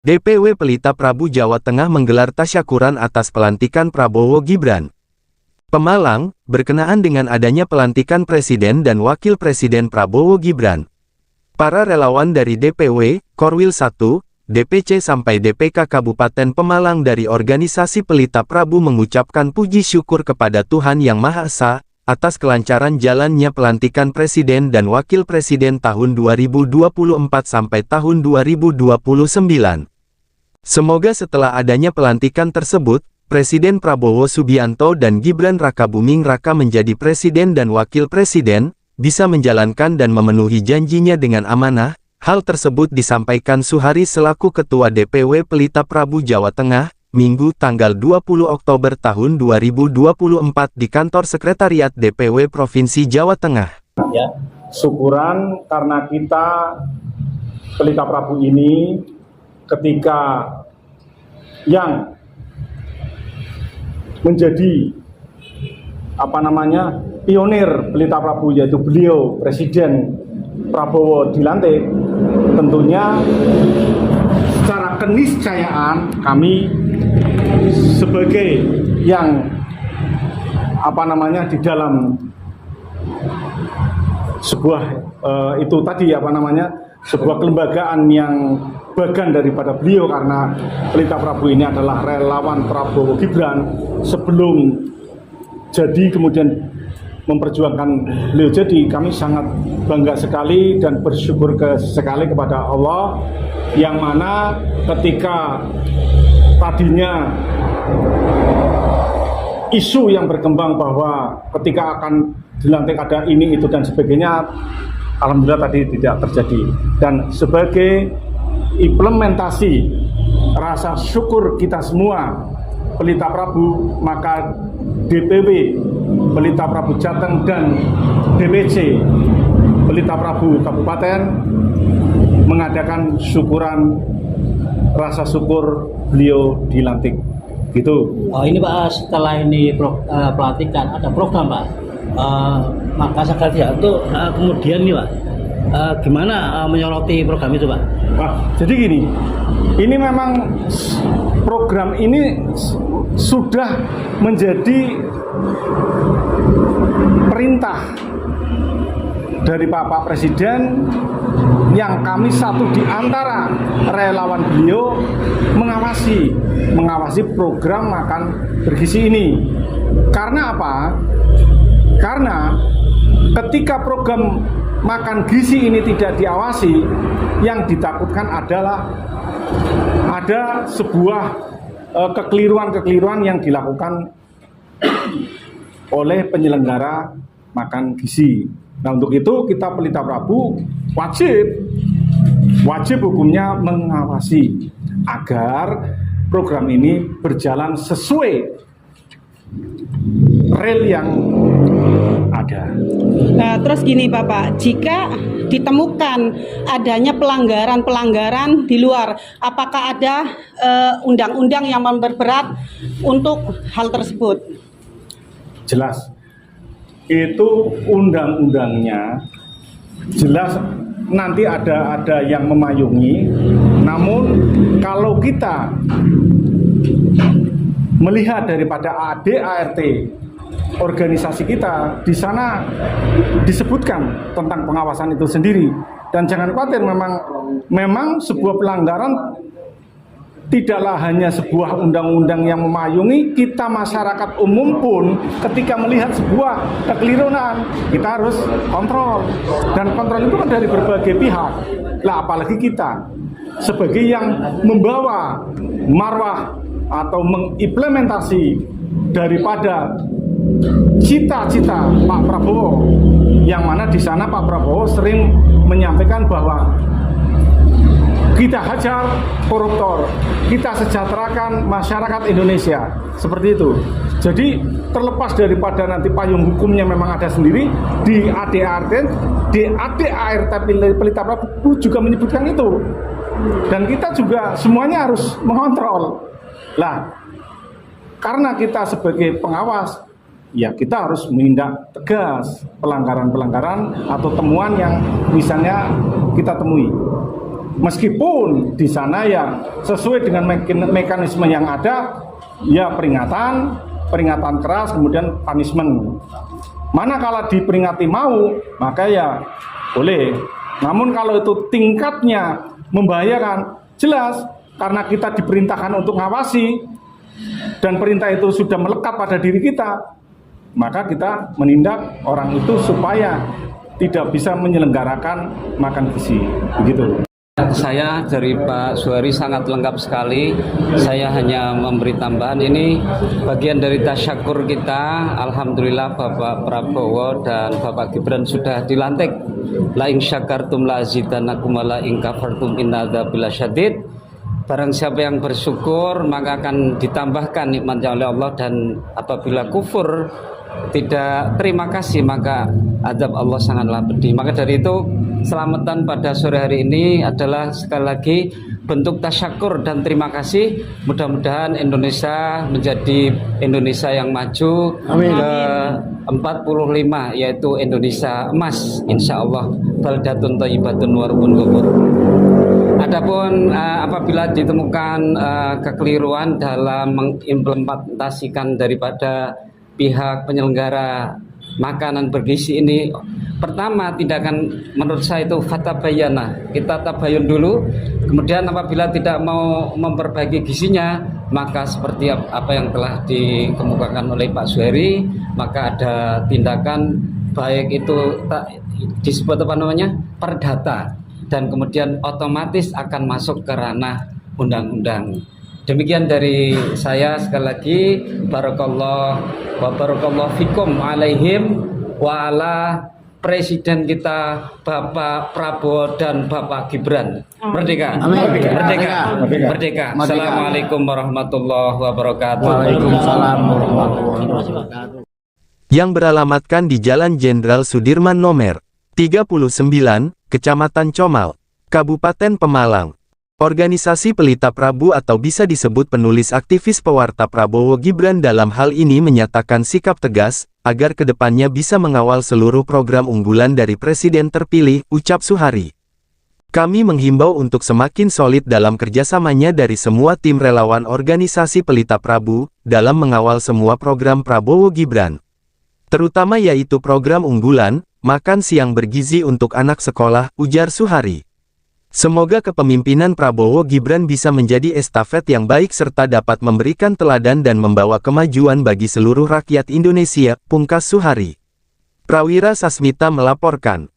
DPW Pelita Prabu Jawa Tengah menggelar tasyakuran atas pelantikan Prabowo Gibran. Pemalang, berkenaan dengan adanya pelantikan Presiden dan Wakil Presiden Prabowo Gibran. Para relawan dari DPW, Korwil 1, DPC sampai DPK Kabupaten Pemalang dari organisasi Pelita Prabu mengucapkan puji syukur kepada Tuhan Yang Maha Esa, atas kelancaran jalannya pelantikan Presiden dan Wakil Presiden tahun 2024 sampai tahun 2029. Semoga setelah adanya pelantikan tersebut, Presiden Prabowo Subianto dan Gibran Rakabuming Raka menjadi Presiden dan Wakil Presiden, bisa menjalankan dan memenuhi janjinya dengan amanah. Hal tersebut disampaikan Suhari selaku Ketua DPW Pelita Prabu Jawa Tengah, Minggu tanggal 20 Oktober tahun 2024 di kantor Sekretariat DPW Provinsi Jawa Tengah. Ya, syukuran karena kita Pelita Prabu ini ketika yang menjadi pionir Pelita Prabu, yaitu beliau Presiden Prabowo dilantik, tentunya secara keniscayaan kami sebagai yang di dalam sebuah sebuah kelembagaan yang bagian daripada beliau, karena Pelita Prabu ini adalah relawan Prabowo Gibran sebelum jadi kemudian memperjuangkan beliau. Jadi kami sangat bangga sekali dan bersyukur sekali kepada Allah, yang mana ketika tadinya isu yang berkembang bahwa ketika akan dilantik ada ini, itu, dan sebagainya, alhamdulillah tadi tidak terjadi. Dan sebagai implementasi rasa syukur kita semua Pelita Prabu, maka DPW Pelita Prabu Jateng dan DPC Pelita Prabu Kabupaten mengadakan syukuran rasa syukur beliau dilantik. Gitu. Oh, ini Pak, setelah ini pelantikan ada program Pak. Maka Sekretariat itu kemudian nih Pak, gimana menyoroti program itu Pak? Jadi gini, ini memang program ini sudah menjadi perintah dari Pak Presiden, yang kami satu di antara relawan beliau mengawasi program makan bergizi ini. Karena apa? Karena ketika program makan gizi ini tidak diawasi, yang ditakutkan adalah ada sebuah kekeliruan-kekeliruan yang dilakukan oleh penyelenggara makan gizi. Nah, untuk itu kita Pelita Prabu wajib hukumnya mengawasi agar program ini berjalan sesuai rel yang ada. Nah, terus gini Bapak, jika ditemukan adanya pelanggaran di luar, apakah ada undang-undang yang memperberat untuk hal tersebut? Jelas, itu undang-undangnya jelas, nanti ada yang memayungi. Namun kalau kita melihat daripada ADART organisasi kita, di sana disebutkan tentang pengawasan itu sendiri. Dan jangan khawatir, memang sebuah pelanggaran tidaklah hanya sebuah undang-undang yang memayungi. Kita masyarakat umum pun ketika melihat sebuah kekeliruan, kita harus kontrol. Dan kontrol itu kan dari berbagai pihak. Lah, apalagi kita sebagai yang membawa marwah atau mengimplementasi daripada cita-cita Pak Prabowo, yang mana di sana Pak Prabowo sering menyampaikan bahwa kita hajar koruptor, kita sejahterakan masyarakat Indonesia, seperti itu. Jadi terlepas daripada nanti payung hukumnya memang ada sendiri, di ADART Pelita Prabu juga menyebutkan itu. Dan kita juga semuanya harus mengontrol. Lah, karena kita sebagai pengawas, ya kita harus menindak tegas pelanggaran-pelanggaran atau temuan yang misalnya kita temui. Meskipun di sana ya sesuai dengan mekanisme yang ada, ya peringatan keras, kemudian punishment. Manakala diperingati mau, maka ya boleh. Namun kalau itu tingkatnya membahayakan, jelas karena kita diperintahkan untuk ngawasi dan perintah itu sudah melekat pada diri kita, maka kita menindak orang itu supaya tidak bisa menyelenggarakan makan gizi. Begitu. Saya dari Pak Suhari sangat lengkap sekali. Saya hanya memberi tambahan, ini bagian dari tasyakur kita. Alhamdulillah Bapak Prabowo dan Bapak Gibran sudah dilantik. La in syakartum la azidannakum wa la in kafartum inna adzabil syadid. Barang siapa yang bersyukur maka akan ditambahkan nikmatnya oleh Allah, dan apabila kufur tidak terima kasih maka azab Allah sangatlah pedih. Maka dari itu selamatan pada sore hari ini adalah sekali lagi bentuk tasyakur dan terima kasih. Mudah-mudahan Indonesia menjadi Indonesia yang maju ke 45, yaitu Indonesia emas, insya Allah. Baldatun thayyibatun warbun ghafur. Adapun apabila ditemukan kekeliruan dalam mengimplementasikan daripada pihak penyelenggara makanan bergizi ini, pertama tindakan menurut saya itu fatabayana, kita tabayun dulu. Kemudian apabila tidak mau memperbaiki gizinya, maka seperti apa yang telah dikemukakan oleh Pak Suhari, maka ada tindakan baik itu disebut apa namanya, perdata, dan kemudian otomatis akan masuk ke ranah undang-undang. Demikian dari saya, sekali lagi barakallah wa barakallah fikum alaihim wa ala Presiden kita Bapak Prabowo dan Bapak Gibran. Merdeka. Amin. Merdeka. Merdeka. Assalamualaikum warahmatullahi wabarakatuh. Waalaikumsalam warahmatullahi wabarakatuh. Yang beralamatkan di Jalan Jenderal Sudirman Nomer 39, Kecamatan Comal, Kabupaten Pemalang. Organisasi Pelita Prabu atau bisa disebut penulis aktivis pewarta Prabowo Gibran dalam hal ini menyatakan sikap tegas, agar kedepannya bisa mengawal seluruh program unggulan dari Presiden terpilih, ucap Suhari. Kami menghimbau untuk semakin solid dalam kerjasamanya dari semua tim relawan organisasi Pelita Prabu, dalam mengawal semua program Prabowo Gibran. Terutama yaitu program unggulan, makan siang bergizi untuk anak sekolah, ujar Suhari. Semoga kepemimpinan Prabowo Gibran bisa menjadi estafet yang baik serta dapat memberikan teladan dan membawa kemajuan bagi seluruh rakyat Indonesia, pungkas Suhari. Prawira Sasmita melaporkan.